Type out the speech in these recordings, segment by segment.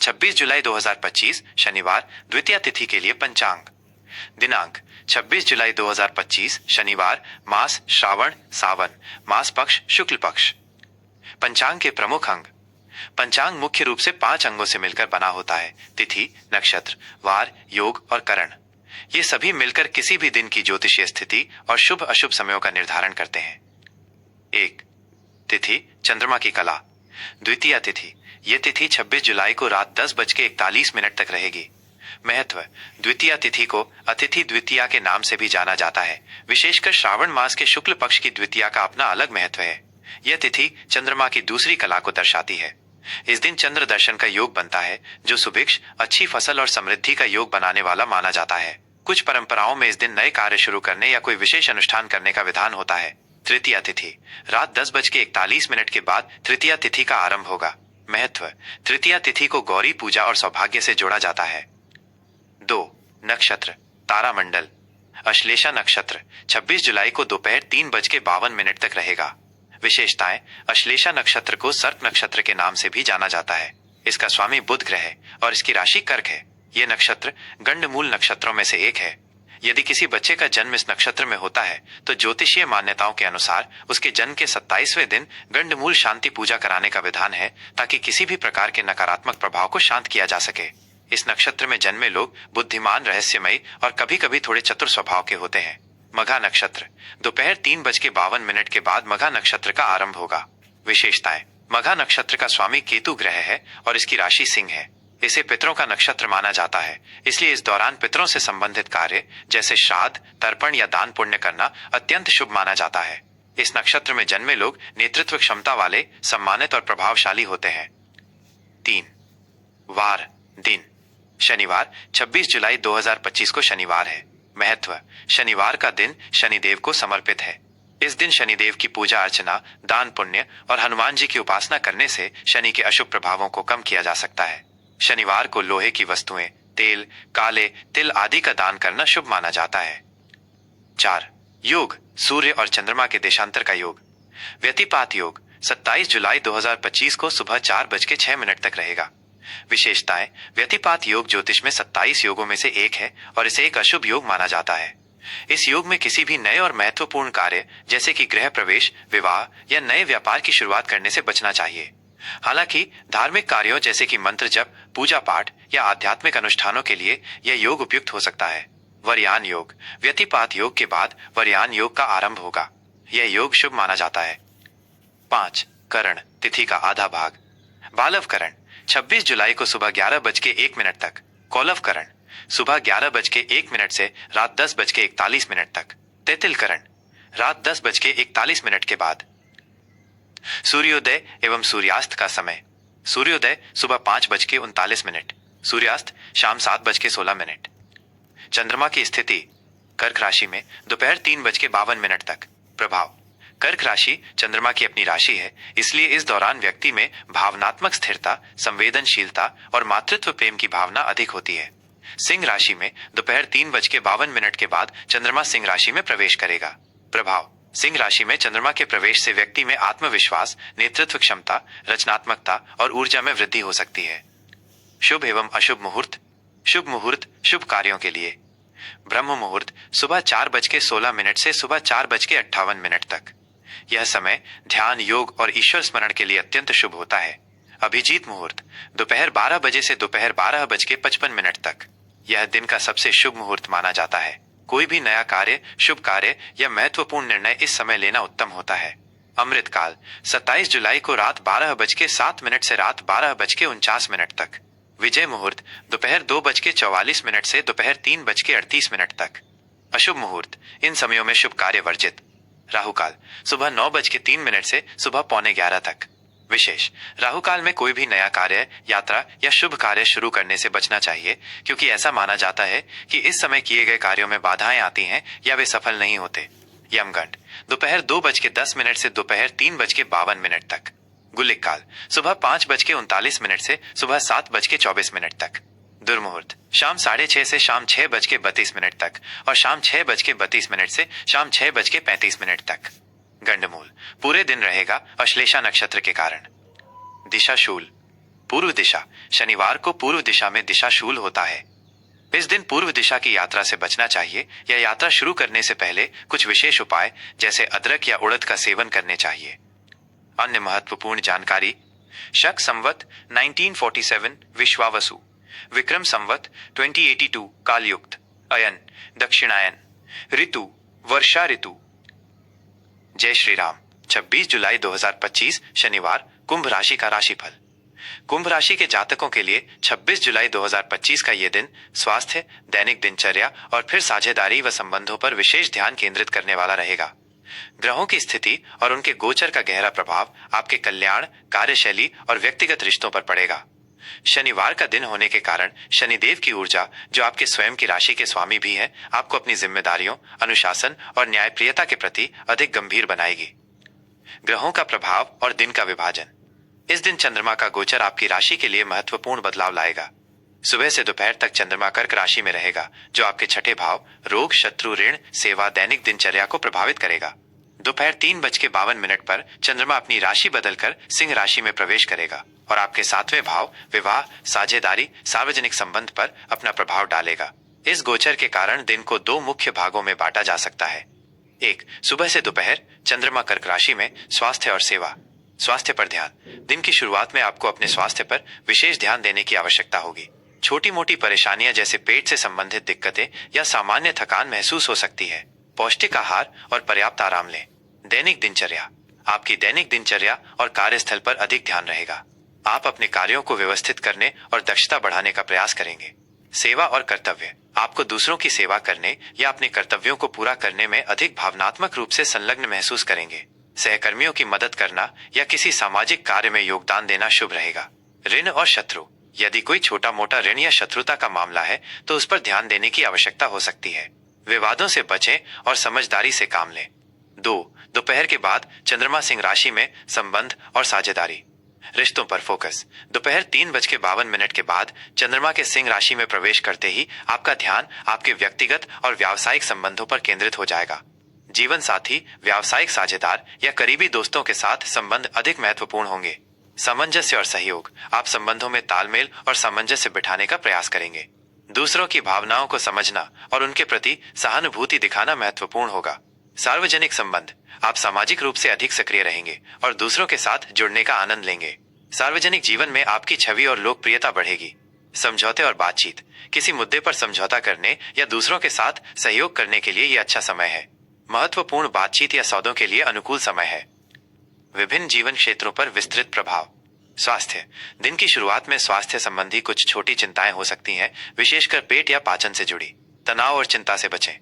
26 जुलाई 2025 शनिवार द्वितीया तिथि के लिए पंचांग। दिनांक 26 जुलाई 2025 शनिवार, मास श्रावण सावन, मास पक्ष शुक्ल पक्ष। पंचांग के प्रमुख अंग। पंचांग मुख्य रूप से 5 अंगों से मिलकर बना होता है: तिथि, नक्षत्र, वार, योग और करण। ये सभी मिलकर किसी भी दिन की ज्योतिषीय स्थिति और शुभ अशुभ समयों का निर्धारण करते हैं। 1. तिथि चंद्रमा की कला। द्वितीया तिथि। यह तिथि 26 जुलाई को रात 10:41 तक रहेगी। महत्व। द्वितीया तिथि को अतिथि द्वितीया के नाम से भी जाना जाता है। विशेषकर श्रावण मास के शुक्ल पक्ष की द्वितीया का अपना अलग महत्व है। यह तिथि चंद्रमा की दूसरी कला को दर्शाती है। इस दिन चंद्र दर्शन का योग बनता है, जो सुभिक्ष, अच्छी फसल और समृद्धि का योग बनाने वाला माना जाता है। कुछ परंपराओं में इस दिन नए कार्य शुरू करने या कोई विशेष अनुष्ठान करने का विधान होता है। तृतीया तिथि। रात 10:41 के बाद तृतीया तिथि का आरंभ होगा। महत्व। तृतीया तिथि को गौरी पूजा और सौभाग्य से जोड़ा जाता है। 2. नक्षत्र तारामंडल। अश्लेषा नक्षत्र 26 जुलाई को दोपहर 3:52 तक रहेगा। विशेषताएं। अश्लेषा नक्षत्र को सर्प नक्षत्र के नाम से भी जाना जाता है। इसका स्वामी बुध ग्रह है और इसकी राशि कर्क है। यह नक्षत्र गंडमूल नक्षत्रों में से एक है। यदि किसी बच्चे का जन्म इस नक्षत्र में होता है तो ज्योतिषीय मान्यताओं के अनुसार उसके जन्म के 27वें दिन गंडमूल शांति पूजा कराने का विधान है, ताकि किसी भी प्रकार के नकारात्मक प्रभाव को शांत किया जा सके। इस नक्षत्र में जन्मे लोग बुद्धिमान, रहस्यमयी और कभी कभी थोड़े चतुर स्वभाव के होते हैं। मघा नक्षत्र। दोपहर 3:52 के बाद मघा नक्षत्र का आरंभ होगा। विशेषताएं। मघा नक्षत्र का स्वामी केतु ग्रह है और इसकी राशि सिंह है। इसे पितरों का नक्षत्र माना जाता है, इसलिए इस दौरान पितरों से संबंधित कार्य जैसे श्राद्ध, तर्पण या दान पुण्य करना अत्यंत शुभ माना जाता है। इस नक्षत्र में जन्मे लोग नेतृत्व क्षमता वाले, सम्मानित और प्रभावशाली होते हैं। 3. वार दिन। शनिवार 26 जुलाई 2025 को शनिवार है। महत्व। शनिवार का दिन शनिदेव को समर्पित है। इस दिन शनिदेव की पूजा अर्चना, दान पुण्य और हनुमान जी की उपासना करने से शनि के अशुभ प्रभावों को कम किया जा सकता है। शनिवार को लोहे की वस्तुएं, तेल, काले तिल आदि का दान करना शुभ माना जाता है। 4. योग सूर्य और चंद्रमा के देशांतर का योग। व्यतिपात योग 27 जुलाई 2025 को सुबह 4:06 तक रहेगा। विशेषताएं। व्यतिपात योग ज्योतिष में 27 योगों में से एक है और इसे एक अशुभ योग माना जाता है। इस योग में किसी भी नए और महत्वपूर्ण कार्य जैसे कि गृह प्रवेश, विवाह या नए व्यापार की शुरुआत करने से बचना चाहिए। हालांकि धार्मिक कार्यों जैसे कि मंत्र जप, पूजा पाठ या आध्यात्मिक अनुष्ठानों के लिए यह योग उपयुक्त हो सकता है। वरयान योग। व्यतिपात योग के बाद वरयान योग का आरंभ होगा। यह योग शुभ माना जाता है। 5. करण तिथि का आधा भाग। बालव करण 26 जुलाई को सुबह 11:01 तक। कौलव करण सुबह 11:01 से रात 10:41 तक। तैतिल करण रात 10:41 के बाद। सूर्योदय एवं सूर्यास्त का समय। सूर्योदय सुबह 5:39, सूर्यास्त शाम 7:16। चंद्रमा की स्थिति कर्क राशि में दोपहर 3:52 तक। प्रभाव। कर्क राशि चंद्रमा की अपनी राशि है, इसलिए इस दौरान व्यक्ति में भावनात्मक स्थिरता, संवेदनशीलता और मातृत्व प्रेम की भावना अधिक होती है। सिंह राशि में दोपहर 3:52 के बाद चंद्रमा सिंह राशि में प्रवेश करेगा। प्रभाव। सिंह राशि में चंद्रमा के प्रवेश से व्यक्ति में आत्मविश्वास, नेतृत्व क्षमता, रचनात्मकता और ऊर्जा में वृद्धि हो सकती है। शुभ एवं अशुभ मुहूर्त। शुभ मुहूर्त शुभ कार्यों के लिए। ब्रह्म मुहूर्त सुबह 4:16 से सुबह 4:58 तक। यह समय ध्यान, योग और ईश्वर स्मरण के लिए अत्यंत शुभ होता है। अभिजीत मुहूर्त दोपहर 12 बजे से दोपहर 12:55 तक। यह दिन का सबसे शुभ मुहूर्त माना जाता है। कोई भी नया कार्य, शुभ कार्य या महत्वपूर्ण निर्णय इस समय लेना उत्तम होता है। अमृत काल 27 जुलाई को रात 12:07 से रात 12:49 तक। विजय मुहूर्त दोपहर 2:44 से दोपहर 3:38 तक। अशुभ मुहूर्त इन समयों में शुभ कार्य वर्जित। राहु काल सुबह 9:03 से सुबह 11:15 तक। विशेष। राहु काल में कोई भी नया कार्य, यात्रा या शुभ कार्य शुरू करने से बचना चाहिए, क्योंकि ऐसा माना जाता है कि इस समय किए गए कार्यों में बाधाएं आती हैं या वे सफल नहीं होते। यमगंड दोपहर 2:10 से दोपहर 3:52 तक। गुलिक काल सुबह 5:39 से सुबह 7:24 तक। दुर्मुहूर्त शाम 6:30 से शाम 6:32 तक और शाम 6:32 से शाम 6:35 तक। गंडमूल पूरे दिन रहेगा अश्लेषा नक्षत्र के कारण। दिशा शूल पूर्व दिशा, शनिवार को पूर्व दिशा में दिशाशूल होता है। इस दिन पूर्व दिशा की यात्रा से बचना चाहिए या यात्रा शुरू करने से पहले कुछ विशेष उपाय जैसे अदरक या उड़द का सेवन करने चाहिए। अन्य महत्वपूर्ण जानकारी। शक संवत 1947 विश्वावसु, विक्रम संवत 2082 कालयुक्त, अयन दक्षिणायन, ऋतु वर्षा ऋतु। जय श्री राम। 26 जुलाई 2025 शनिवार, कुंभ राशि का राशिफल। कुंभ राशि के जातकों के लिए 26 जुलाई 2025 का यह दिन स्वास्थ्य, दैनिक दिनचर्या और फिर साझेदारी व संबंधों पर विशेष ध्यान केंद्रित करने वाला रहेगा। ग्रहों की स्थिति और उनके गोचर का गहरा प्रभाव आपके कल्याण, कार्यशैली और व्यक्तिगत रिश्तों पर पड़ेगा। शनिवार का दिन होने के कारण शनिदेव की ऊर्जा, जो आपके स्वयं की राशि के स्वामी भी है, आपको अपनी जिम्मेदारियों, अनुशासन और न्यायप्रियता के प्रति अधिक गंभीर बनाएगी। ग्रहों का प्रभाव और दिन का विभाजन। इस दिन चंद्रमा का गोचर आपकी राशि के लिए महत्वपूर्ण बदलाव लाएगा। सुबह से दोपहर तक चंद्रमा कर्क राशि में रहेगा, जो आपके छठे भाव रोग, शत्रु, ऋण, सेवा, दैनिक दिनचर्या को प्रभावित करेगा। दोपहर 3:52 पर चंद्रमा अपनी राशि बदलकर सिंह राशि में प्रवेश करेगा और आपके सातवें भाव विवाह, साझेदारी, सार्वजनिक संबंध पर अपना प्रभाव डालेगा। इस गोचर के कारण दिन को दो मुख्य भागों में बांटा जा सकता है। एक, सुबह से दोपहर चंद्रमा कर्क राशि में स्वास्थ्य और सेवा। स्वास्थ्य पर ध्यान। दिन की शुरुआत में आपको अपने स्वास्थ्य पर विशेष ध्यान देने की आवश्यकता होगी। छोटी मोटी परेशानियां जैसे पेट से संबंधित दिक्कतें या सामान्य थकान महसूस हो सकती है। पौष्टिक आहार और पर्याप्त आराम लें। दैनिक दिनचर्या। आपकी दैनिक दिनचर्या और कार्यस्थल पर अधिक ध्यान रहेगा। आप अपने कार्यों को व्यवस्थित करने और दक्षता बढ़ाने का प्रयास करेंगे। सेवा और कर्तव्य। आपको दूसरों की सेवा करने या अपने कर्तव्यों को पूरा करने में अधिक भावनात्मक रूप से संलग्न महसूस करेंगे। सहकर्मियों की मदद करना या किसी सामाजिक कार्य में योगदान देना शुभ रहेगा। ऋण और शत्रु। यदि कोई छोटा मोटा ऋण या शत्रुता का मामला है तो उस पर ध्यान देने की आवश्यकता हो सकती है। विवादों से बचें और समझदारी से काम लें। 2, दोपहर के बाद चंद्रमा सिंह राशि में संबंध और साझेदारी। रिश्तों पर फोकस। दोपहर 3:52 के बाद चंद्रमा के सिंह राशि में प्रवेश करते ही आपका ध्यान आपके व्यक्तिगत और व्यावसायिक संबंधों पर केंद्रित हो जाएगा। जीवन साथी, व्यावसायिक साझेदार या करीबी दोस्तों के साथ संबंध अधिक महत्वपूर्ण होंगे। सामंजस्य और सहयोग। आप संबंधों में तालमेल और सामंजस्य बिठाने का प्रयास करेंगे। दूसरों की भावनाओं को समझना और उनके प्रति सहानुभूति दिखाना महत्वपूर्ण होगा। सार्वजनिक संबंध। आप सामाजिक रूप से अधिक सक्रिय रहेंगे और दूसरों के साथ जुड़ने का आनंद लेंगे। सार्वजनिक जीवन में आपकी छवि और लोकप्रियता बढ़ेगी। समझौते और बातचीत। किसी मुद्दे पर समझौता करने या दूसरों के साथ सहयोग करने के लिए यह अच्छा समय है। महत्वपूर्ण बातचीत या सौदों के लिए अनुकूल समय है। विभिन्न जीवन क्षेत्रों पर विस्तृत प्रभाव। स्वास्थ्य। दिन की शुरुआत में स्वास्थ्य संबंधी कुछ छोटी चिंताएं हो सकती हैं, विशेषकर पेट या पाचन से जुड़ी। तनाव और चिंता से बचें।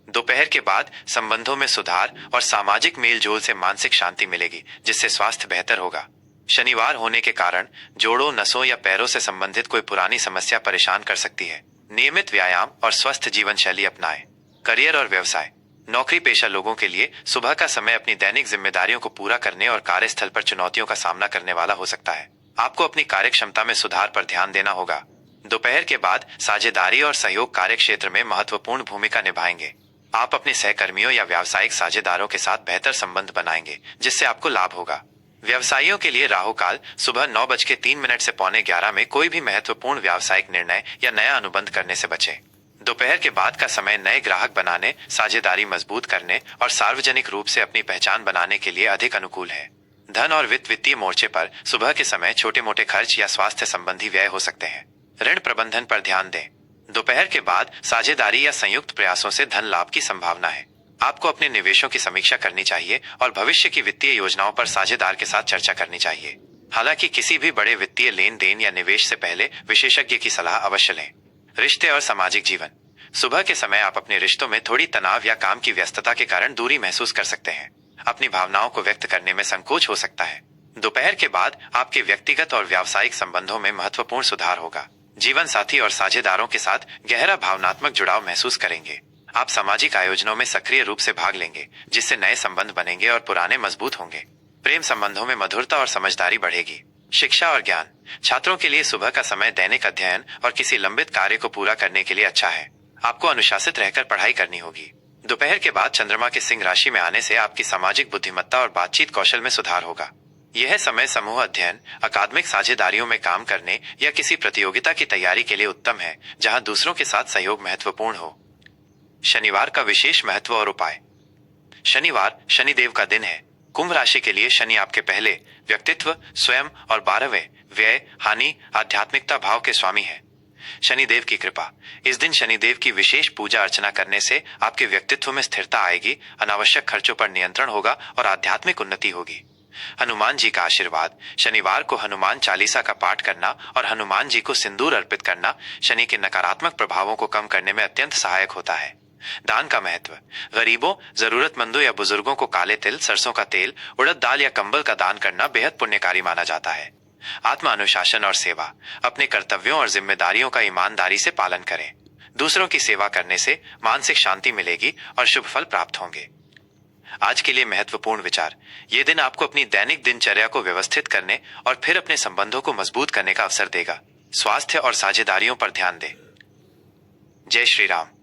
दोपहर के बाद संबंधों में सुधार और सामाजिक मेलजोल से मानसिक शांति मिलेगी, जिससे स्वास्थ्य बेहतर होगा। शनिवार होने के कारण जोड़ों, नसों या पैरों से संबंधित कोई पुरानी समस्या परेशान कर सकती है। नियमित व्यायाम और स्वस्थ जीवन शैली अपनाएं। करियर और व्यवसाय। नौकरी पेशा लोगों के लिए सुबह का समय अपनी दैनिक जिम्मेदारियों को पूरा करने और कार्यस्थल पर चुनौतियों का सामना करने वाला हो सकता है। आपको अपनी कार्यक्षमता में सुधार पर ध्यान देना होगा। दोपहर के बाद साझेदारी और सहयोग कार्य क्षेत्र में महत्वपूर्ण भूमिका निभाएंगे। आप अपने सहकर्मियों या व्यावसायिक साझेदारों के साथ बेहतर संबंध बनाएंगे, जिससे आपको लाभ होगा। व्यवसायियों के लिए राहु काल सुबह 9:03 से 11:15 में कोई भी महत्वपूर्ण व्यावसायिक निर्णय या नया अनुबंध करने से बचें। दोपहर के बाद का समय नए ग्राहक बनाने, साझेदारी मजबूत करने और सार्वजनिक रूप से अपनी पहचान बनाने के लिए अधिक अनुकूल है। धन और वित्तीय मोर्चे पर सुबह के समय छोटे मोटे खर्च या स्वास्थ्य संबंधी व्यय हो सकते हैं। ऋण प्रबंधन पर ध्यान दें। दोपहर के बाद साझेदारी या संयुक्त प्रयासों से धन लाभ की संभावना है। आपको अपने निवेशों की समीक्षा करनी चाहिए और भविष्य की वित्तीय योजनाओं पर साझेदार के साथ चर्चा करनी चाहिए। हालांकि किसी भी बड़े वित्तीय लेन देन या निवेश से पहले विशेषज्ञ की सलाह अवश्य लें। रिश्ते और सामाजिक जीवन। सुबह के समय आप अपने रिश्तों में थोड़ी तनाव या काम की व्यस्तता के कारण दूरी महसूस कर सकते हैं। अपनी भावनाओं को व्यक्त करने में संकोच हो सकता है। दोपहर के बाद आपके व्यक्तिगत और व्यावसायिक संबंधों में महत्वपूर्ण सुधार होगा। जीवन साथी और साझेदारों के साथ गहरा भावनात्मक जुड़ाव महसूस करेंगे। आप सामाजिक आयोजनों में सक्रिय रूप से भाग लेंगे, जिससे नए संबंध बनेंगे और पुराने मजबूत होंगे। प्रेम संबंधों में मधुरता और समझदारी बढ़ेगी। शिक्षा और ज्ञान। छात्रों के लिए सुबह का समय दैनिक अध्ययन और किसी लंबित कार्य को पूरा करने के लिए अच्छा है। आपको अनुशासित रहकर पढ़ाई करनी होगी। दोपहर के बाद चंद्रमा के सिंह राशि में आने से आपकी सामाजिक बुद्धिमत्ता और बातचीत कौशल में सुधार होगा। यह समय समूह अध्ययन, अकादमिक साझेदारियों में काम करने या किसी प्रतियोगिता की तैयारी के लिए उत्तम है, जहां दूसरों के साथ सहयोग महत्वपूर्ण हो। शनिवार का विशेष महत्व और उपाय। शनिवार शनिदेव का दिन है। कुंभ राशि के लिए शनि आपके पहले व्यक्तित्व, स्वयं और 12वें व्यय, हानि, आध्यात्मिकता भाव के स्वामी है। शनिदेव की कृपा। इस दिन शनिदेव की विशेष पूजा अर्चना करने से आपके व्यक्तित्व में स्थिरता आएगी, अनावश्यक खर्चों पर नियंत्रण होगा और आध्यात्मिक उन्नति होगी। हनुमान जी का आशीर्वाद। शनिवार को हनुमान चालीसा का पाठ करना और हनुमान जी को सिंदूर अर्पित करना शनि के नकारात्मक प्रभावों को कम करने में अत्यंत सहायक होता है। दान का महत्व। गरीबों, जरूरतमंदों या बुजुर्गों को काले तिल, सरसों का तेल, उड़द दाल या कंबल का दान करना बेहद पुण्यकारी माना जाता है। आत्म अनुशासन और सेवा। अपने कर्तव्यों और जिम्मेदारियों का ईमानदारी से पालन करें। दूसरों की सेवा करने से मानसिक शांति मिलेगी और शुभ फल प्राप्त होंगे। आज के लिए महत्वपूर्ण विचार। ये दिन आपको अपनी दैनिक दिनचर्या को व्यवस्थित करने और फिर अपने संबंधों को मजबूत करने का अवसर देगा। स्वास्थ्य और साझेदारियों पर ध्यान दें। जय श्री राम।